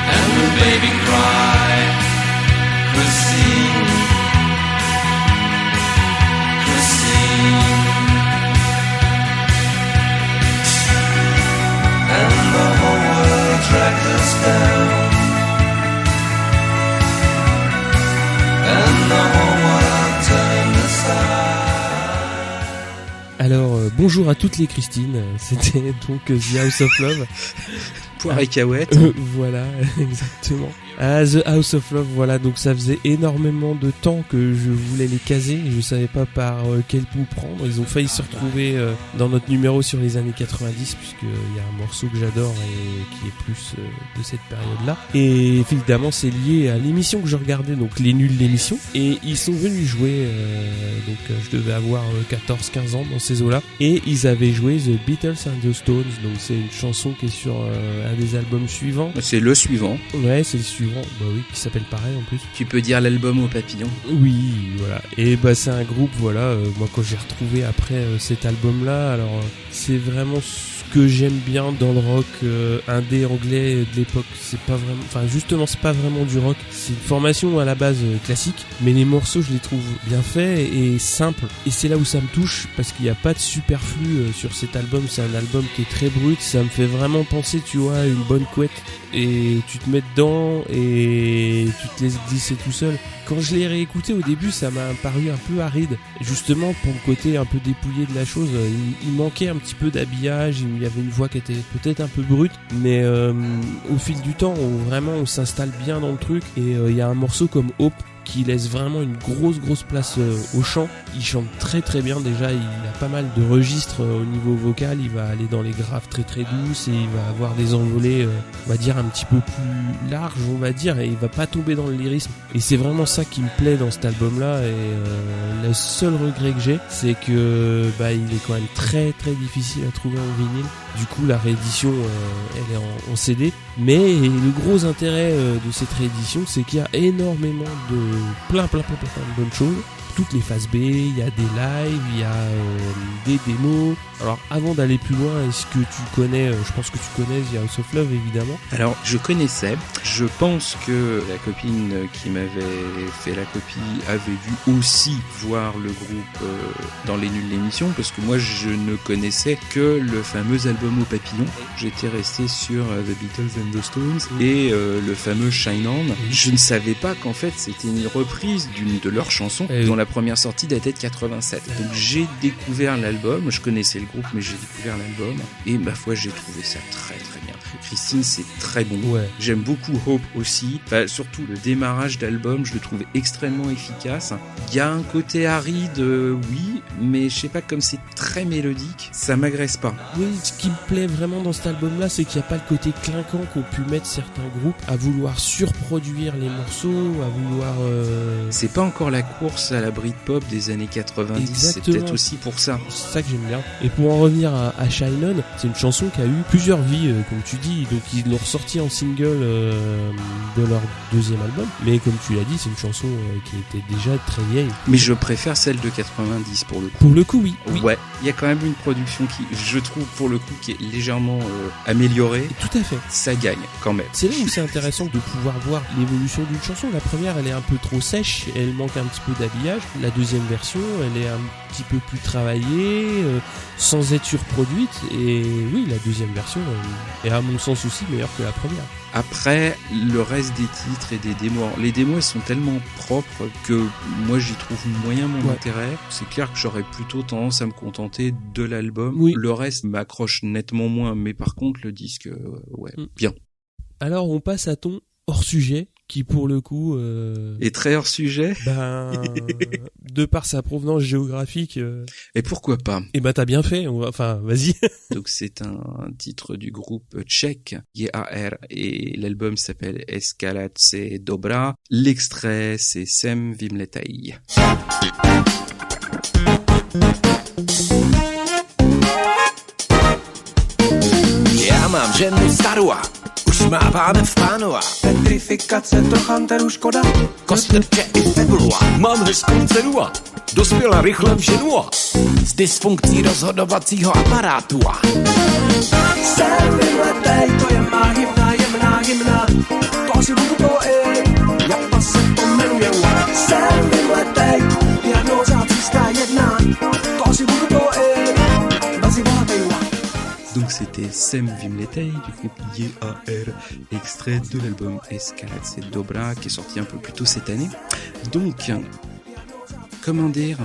and the baby cry, Christine, Christine, and the whole world dragged us down. Alors, bonjour à toutes les Christine, c'était donc The House of Love. Poire et cahuète. Voilà, exactement. Ah, The House of Love, voilà, donc ça faisait énormément de temps que je voulais les caser et je savais pas par quel bout prendre. Ils ont failli se retrouver dans notre numéro sur les années 90 puisqu'il y a un morceau que j'adore et qui est plus de cette période-là. Et évidemment, c'est lié à l'émission que je regardais, donc Les Nuls l'émission. Et ils sont venus jouer, donc je devais avoir 14-15 ans dans ces eaux-là. Et ils avaient joué The Beatles and the Stones, donc c'est une chanson qui est sur un des albums suivants. C'est le suivant. Ouais, c'est le suivant. Bah oui, qui s'appelle pareil en plus. Tu peux dire l'album au papillon. Oui, voilà. Et bah c'est un groupe, voilà, moi quand j'ai retrouvé après cet album-là, alors c'est vraiment ce que j'aime bien dans le rock indé anglais de l'époque. C'est pas vraiment, enfin justement c'est pas vraiment du rock. C'est une formation à la base classique, mais les morceaux je les trouve bien faits et simples. Et c'est là où ça me touche parce qu'il n'y a pas de superflu sur cet album. C'est un album qui est très brut. Ça me fait vraiment penser, tu vois, à une bonne couette. Et tu te mets dedans et tu te laisses glisser tout seul. Quand je l'ai réécouté au début, ça m'a paru un peu aride. Justement, pour le côté un peu dépouillé de la chose, il manquait un petit peu d'habillage. Il y avait une voix qui était peut-être un peu brute, mais au fil du temps, on s'installe bien dans le truc. Et il y a un morceau comme Hope qui laisse vraiment une grosse place au chant. Il chante très très bien déjà, il a pas mal de registres au niveau vocal, il va aller dans les graves très très douces et il va avoir des envolées on va dire un petit peu plus larges on va dire, et il va pas tomber dans le lyrisme, et c'est vraiment ça qui me plaît dans cet album là. Et le seul regret que j'ai, c'est que il est quand même très très difficile à trouver en vinyle. Du coup la réédition elle est en CD, mais le gros intérêt de cette réédition, c'est qu'il y a énormément de plein de bonnes choses. Toutes les phases B, il y a des lives, il y a des démos. Alors avant d'aller plus loin, est-ce que tu connais, je pense que tu connais The House of Love évidemment. Alors je connaissais, je pense que la copine qui m'avait fait la copie avait dû aussi voir le groupe dans Les Nuls l'émission, parce que moi je ne connaissais que le fameux album au papillon. J'étais resté sur The Beatles and the Stones et le fameux Shine On. Je ne savais pas qu'en fait c'était une reprise d'une de leurs chansons dont la première sortie datait de 87. Donc j'ai découvert l'album, je connaissais le groupe mais j'ai découvert l'album et ma foi j'ai trouvé ça très très bien. Christine c'est très bon. Ouais. J'aime beaucoup Hope aussi, surtout le démarrage d'album je le trouve extrêmement efficace. Il y a un côté aride oui, mais je sais pas, comme c'est très mélodique ça m'agresse pas. Oui, ce qui me plaît vraiment dans cet album là, c'est qu'il n'y a pas le côté clinquant qu'ont pu mettre certains groupes à vouloir surproduire les morceaux, à vouloir c'est pas encore la course à la Britpop des années 90. Exactement. C'est peut-être aussi pour ça. C'est ça que j'aime bien. Et pour en revenir à Shine On, c'est une chanson qui a eu plusieurs vies, comme tu dis. Donc ils l'ont ressorti en single de leur deuxième album. Mais comme tu l'as dit, c'est une chanson qui était déjà très vieille. Mais je préfère celle de 90 pour le coup. Pour le coup, oui. Ouais, il y a quand même une production qui, je trouve pour le coup, qui est légèrement améliorée. Tout à fait. Ça gagne quand même. C'est là où c'est intéressant de pouvoir voir l'évolution d'une chanson. La première, elle est un peu trop sèche, elle manque un petit peu d'habillage. La deuxième version, elle est un petit peu plus travaillée, sans être surproduite. Et oui, la deuxième version est à mon sens aussi meilleure que la première. Après, le reste des titres et des démos, les démos elles sont tellement propres que moi j'y trouve moyen mon intérêt. C'est clair que j'aurais plutôt tendance à me contenter de l'album. Oui. Le reste m'accroche nettement moins, mais par contre le disque, bien. Alors on passe à ton hors sujet, qui pour le coup Et très hors sujet. De par sa provenance géographique Et pourquoi pas? et t'as bien fait, vas-y. Donc c'est un titre du groupe tchèque JAR et l'album s'appelle Eskalace Dobra. L'extrait c'est Sem Vimletej. Já mám ženu starou a už máváme v pánu a petrifikace trochanteru škoda, kostrče i febula. Mám hezkou dceru a dospěla rychle v ženu a s dysfunkcí rozhodovacího aparátu a Sem Vimletej, to je má hymna, jemná hymna, to asi budu to jak se to jmenuje. Sem Vimletej, diagnóza 301, to asi budu to vas-y volatej. Donc c'était Sem Vimletej du groupe JAR, extrait de l'album Eskalace Dobra qui est sorti un peu plus tôt cette année. Donc, comment dire,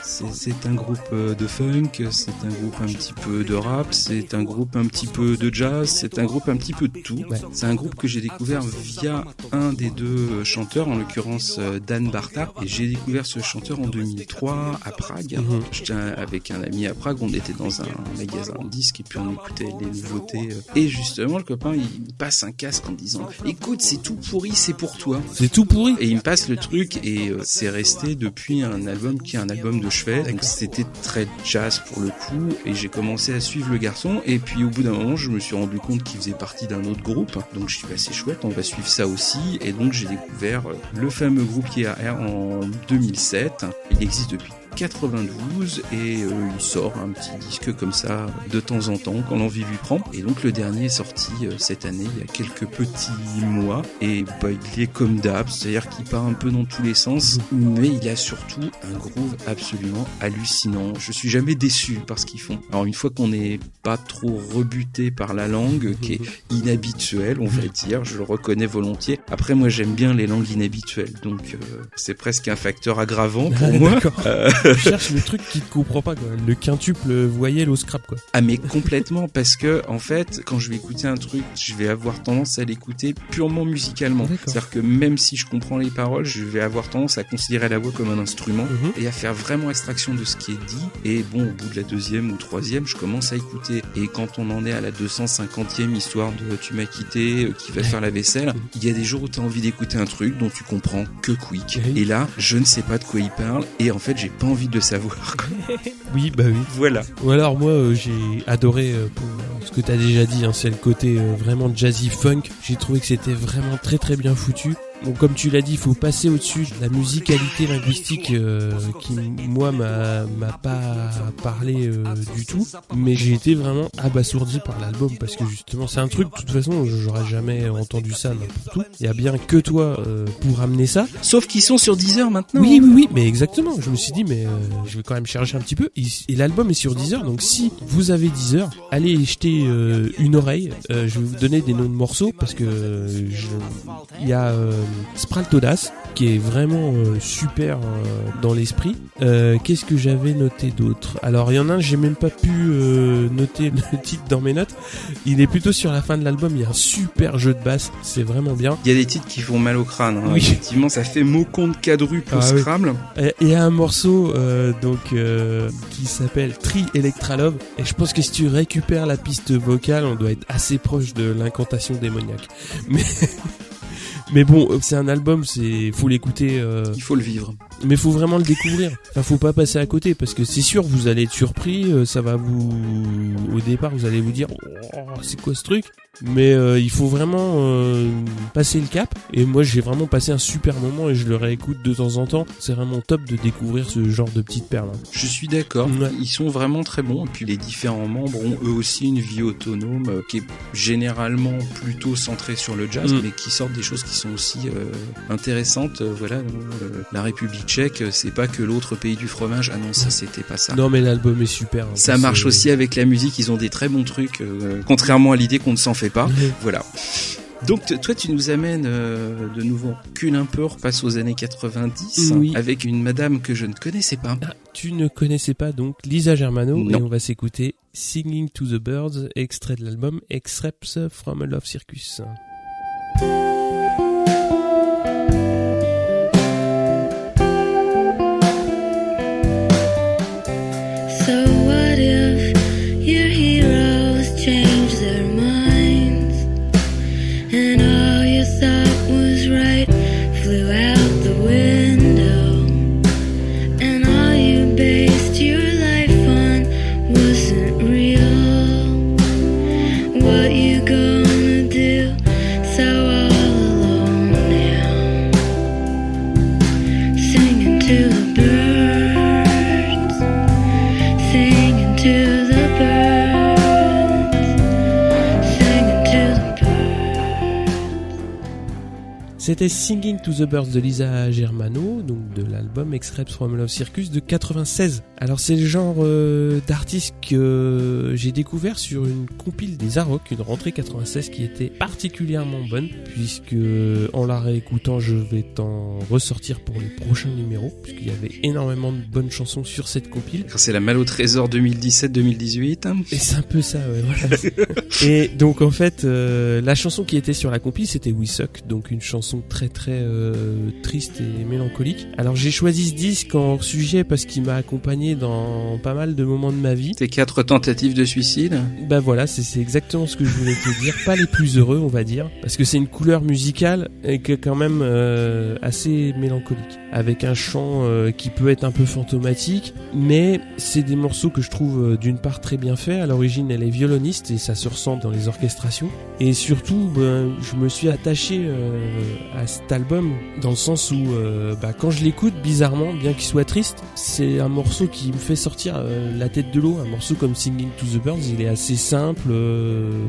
c'est un groupe de funk, c'est un groupe un petit peu de rap, c'est un groupe un petit peu de jazz, c'est un groupe un petit peu de tout. Ouais. C'est un groupe que j'ai découvert via un des deux chanteurs, en l'occurrence Dan Barta, et j'ai découvert ce chanteur en 2003 à Prague. J'étais avec un ami à Prague, on était dans un magasin de disques et puis on écoutait les nouveautés. Et justement, le copain, il me passe un casque en me disant « Écoute, c'est tout pourri, c'est pour toi. » C'est tout pourri. Et il me passe le truc et c'est resté depuis un album qui est un album de chevet. Donc c'était très jazz pour le coup et j'ai commencé à suivre le garçon et puis au bout d'un moment je me suis rendu compte qu'il faisait partie d'un autre groupe. Donc je suis assez chouette, on va suivre ça aussi et donc j'ai découvert le fameux groupe JAR en 2007. Il existe depuis 92 et il sort un petit disque comme ça de temps en temps quand l'envie lui prend et donc le dernier est sorti cette année il y a quelques petits mois et il est comme d'hab, c'est-à-dire qu'il part un peu dans tous les sens mais il a surtout un groove absolument hallucinant. Je suis jamais déçu par ce qu'ils font. Alors une fois qu'on n'est pas trop rebuté par la langue qui est inhabituelle on va dire, je le reconnais volontiers. Après moi j'aime bien les langues inhabituelles donc c'est presque un facteur aggravant pour moi. Tu cherches le truc qui te comprend pas, quoi. Le quintuple voyelle au scrap, quoi. Ah mais complètement, parce que en fait, quand je vais écouter un truc, je vais avoir tendance à l'écouter purement musicalement. D'accord. C'est-à-dire que même si je comprends les paroles, je vais avoir tendance à considérer la voix comme un instrument et à faire vraiment extraction de ce qui est dit. Et bon, au bout de la deuxième ou troisième, je commence à écouter. Et quand on en est à la 250e histoire de Tu m'as quitté, qui va faire la vaisselle, il y a des jours où tu as envie d'écouter un truc dont tu comprends que quick. Et là, je ne sais pas de quoi il parle et en fait, j'ai pas envie de le savoir. Oui. Voilà. Ou alors moi j'ai adoré pour ce que t'as déjà dit, c'est le côté vraiment jazzy funk. J'ai trouvé que c'était vraiment très très bien foutu. Bon, comme tu l'as dit, il faut passer au-dessus de la musicalité linguistique qui, moi, m'a pas parlé du tout. Mais j'ai été vraiment abasourdi par l'album parce que justement, c'est un truc, de toute façon, j'aurais jamais entendu ça n'importe où. Il y a bien que toi pour amener ça. Sauf qu'ils sont sur Deezer maintenant. Oui, mais exactement. Je me suis dit, mais je vais quand même chercher un petit peu. Et l'album est sur Deezer, donc si vous avez Deezer, allez jeter une oreille. Je vais vous donner des noms de morceaux parce que il y a Spraltodas qui est vraiment super dans l'esprit. Qu'est-ce que j'avais noté d'autre? Alors il y en a un, j'ai même pas pu noter le titre dans mes notes. Il est plutôt sur la fin de l'album, il y a un super jeu de basse, c'est vraiment bien. Il y a des titres qui font mal au crâne, Oui. Effectivement ça fait mot compte quadruple au Scrabble. Et il y a un morceau qui s'appelle Tri Electra Love et je pense que si tu récupères la piste vocale, on doit être assez proche de l'incantation démoniaque. Mais bon, c'est un album, faut l'écouter. Il faut le vivre. Mais faut vraiment le découvrir. Enfin, faut pas passer à côté parce que c'est sûr, vous allez être surpris. Ça va au départ, vous allez vous dire, oh, c'est quoi ce truc? Mais il faut vraiment passer le cap. Et moi, j'ai vraiment passé un super moment et je le réécoute de temps en temps. C'est vraiment top de découvrir ce genre de petites perles. Je suis d'accord. Ouais. Ils sont vraiment très bons. Et puis les différents membres ont eux aussi une vie autonome qui est généralement plutôt centrée sur le jazz, mais qui sortent des choses qui sont aussi intéressantes. Voilà, la République tchèque, c'est pas que l'autre pays du fromage. Ah non, ça c'était pas ça. Non, mais l'album est super. Ça marche aussi avec la musique. Ils ont des très bons trucs, contrairement à l'idée qu'on ne s'en fait pas. Voilà. Donc toi tu nous amènes de nouveau, recule un peu, on repasse aux années 90 avec une madame que je ne connaissais pas. Ah, tu ne connaissais pas donc Lisa Germano. Non. Et on va s'écouter Singing to the Birds, extrait de l'album Excerpts from a Love Circus. c'était Singing to the Birds de Lisa Germano, donc de l'album Excerpts from Love Circus de 96. Alors c'est le genre d'artiste que j'ai découvert sur une compile des Arocs, une rentrée 96 qui était particulièrement bonne, puisque en la réécoutant je vais t'en ressortir pour les prochains numéros, puisqu'il y avait énormément de bonnes chansons sur cette compile. C'est la Malle au Trésor 2017-2018. Et c'est un peu ça, ouais, voilà. Et donc en fait, la chanson qui était sur la compile, c'était We Suck, donc une chanson très très triste et mélancolique. Alors j'ai choisi ce disque en hors-sujet parce qu'il m'a accompagné dans pas mal de moments de ma vie. Tes 4 tentatives de suicide. Bah voilà, c'est exactement ce que je voulais te dire. Pas les plus heureux, on va dire, parce que c'est une couleur musicale et que quand même assez mélancolique, avec un chant qui peut être un peu fantomatique, mais c'est des morceaux que je trouve d'une part très bien faits. À l'origine, elle est violoniste et ça se ressent dans les orchestrations. Et surtout, je me suis attaché à cet album dans le sens où quand je l'écoute, bizarrement, bien qu'il soit triste, c'est un morceau qui me fait sortir la tête de l'eau. Un morceau comme Singing to the Birds, il est assez simple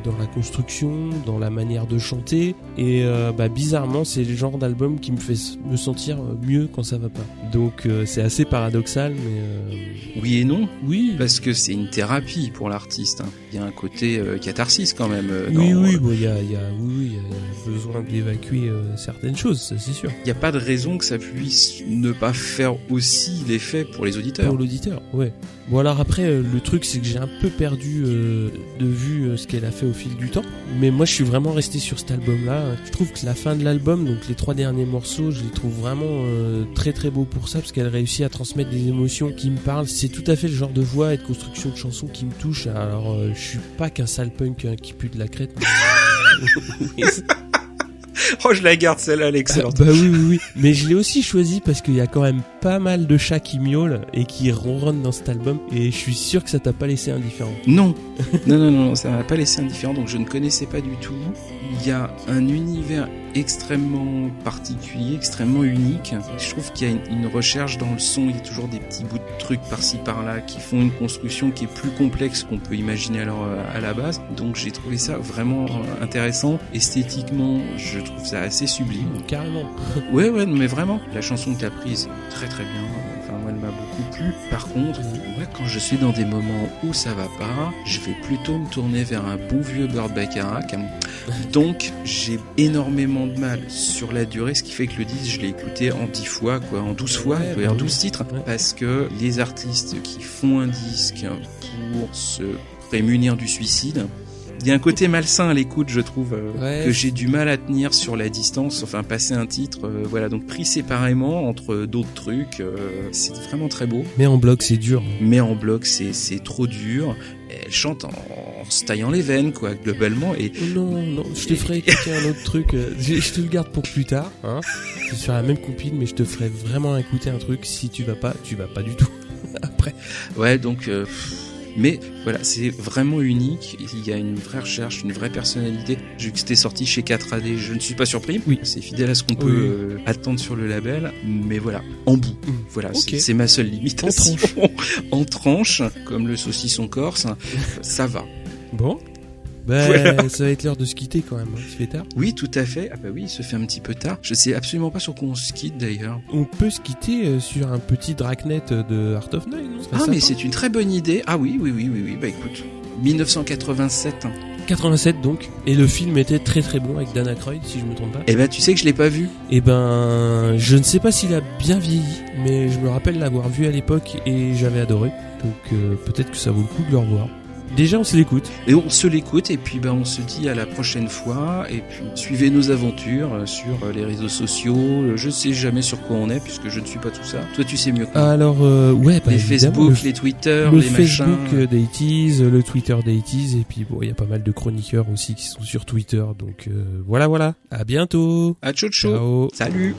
dans la construction, dans la manière de chanter, et bizarrement, c'est le genre d'album qui me fait me sentir mieux quand ça va pas. Donc c'est assez paradoxal, mais oui et non. Oui, parce que c'est une thérapie pour l'artiste. Il y a un côté catharsis quand même. Oui, il y a besoin d'évacuer certaines choses, ça c'est sûr. Il n'y a pas de raison que ça puisse ne pas faire aussi l'effet pour les auditeurs. Pour l'auditeur, ouais. Bon alors après, le truc c'est que j'ai un peu perdu de vue ce qu'elle a fait au fil du temps. Mais moi je suis vraiment resté sur cet album-là. Je trouve que la fin de l'album, donc les 3 derniers morceaux, je les trouve vraiment très très beaux pour ça, parce qu'elle réussit à transmettre des émotions qui me parlent. C'est tout à fait le genre de voix et de construction de chansons qui me touche. Alors je suis pas qu'un sale punk qui pue de la crête. Oh, je la garde celle-là, elle est excellente. Oui. Mais je l'ai aussi choisi parce qu'il y a quand même pas mal de chats qui miaulent et qui ronronnent dans cet album, et je suis sûr que ça t'a pas laissé indifférent. Non, ça m'a pas laissé indifférent, donc je ne connaissais pas du tout. Il y a un univers extrêmement particulier, extrêmement unique. Je trouve qu'il y a une recherche dans le son, il y a toujours des petits bouts de trucs par-ci par-là qui font une construction qui est plus complexe qu'on peut imaginer alors à la base. Donc j'ai trouvé ça vraiment intéressant. Esthétiquement, je trouve ça assez sublime. Carrément. Ouais, mais vraiment. La chanson que t'as prise, très très bien. Enfin, moi, elle m'a beaucoup plu. Par contre, moi, quand je suis dans des moments où ça va pas, je vais plutôt me tourner vers un bon vieux Burt Bacharach. Donc, j'ai énormément de mal sur la durée, ce qui fait que le disque, je l'ai écouté en 10 fois, en 12 fois, en 12 titres. Ouais. Parce que les artistes qui font un disque pour se prémunir du suicide, il y a un côté malsain à l'écoute, je trouve, que j'ai du mal à tenir sur la distance. Enfin, passer un titre, donc pris séparément entre d'autres trucs, c'est vraiment très beau. Mais en bloc, c'est dur. Mais en bloc, c'est trop dur. Elle chante en se taillant les veines, globalement. Et non, je te ferai écouter un autre truc. Je te le garde pour plus tard. C'est sur la même compile, mais je te ferai vraiment écouter un truc. Si tu vas pas du tout. Après. Ouais, donc. Mais voilà, c'est vraiment unique. Il y a une vraie recherche, une vraie personnalité. Vu que c'était sorti chez 4AD, je ne suis pas surpris. Oui. C'est fidèle à ce qu'on peut attendre sur le label. Mais voilà, en bout. Voilà, okay. C'est ma seule limitation. En tranche, comme le saucisson corse, ça va. Bon. Voilà. Ça va être l'heure de se quitter quand même, il se fait tard. Oui, tout à fait. Oui, il se fait un petit peu tard. Je sais absolument pas sur quoi on se quitte d'ailleurs. On peut se quitter sur un petit dragnet de Art of Nine, non ? Mais c'est une très bonne idée. Ah oui. Écoute, 1987. 87 donc, et le film était très très bon avec Dan Aykroyd, si je me trompe pas. Tu sais que je l'ai pas vu. Je ne sais pas s'il a bien vieilli, mais je me rappelle l'avoir vu à l'époque et j'avais adoré. Donc peut-être que ça vaut le coup de le revoir. Déjà, on se l'écoute. Et on se l'écoute, et puis on se dit à la prochaine fois. Et puis suivez nos aventures sur les réseaux sociaux. Je sais jamais sur quoi on est, puisque je ne suis pas tout ça. Toi, tu sais mieux que moi. Alors, les Facebook, les Twitter, les machins. Le Facebook d'Aities, le Twitter d'Aities, et puis il y a pas mal de chroniqueurs aussi qui sont sur Twitter. Donc voilà. À bientôt. À ciao. Ciao. Salut.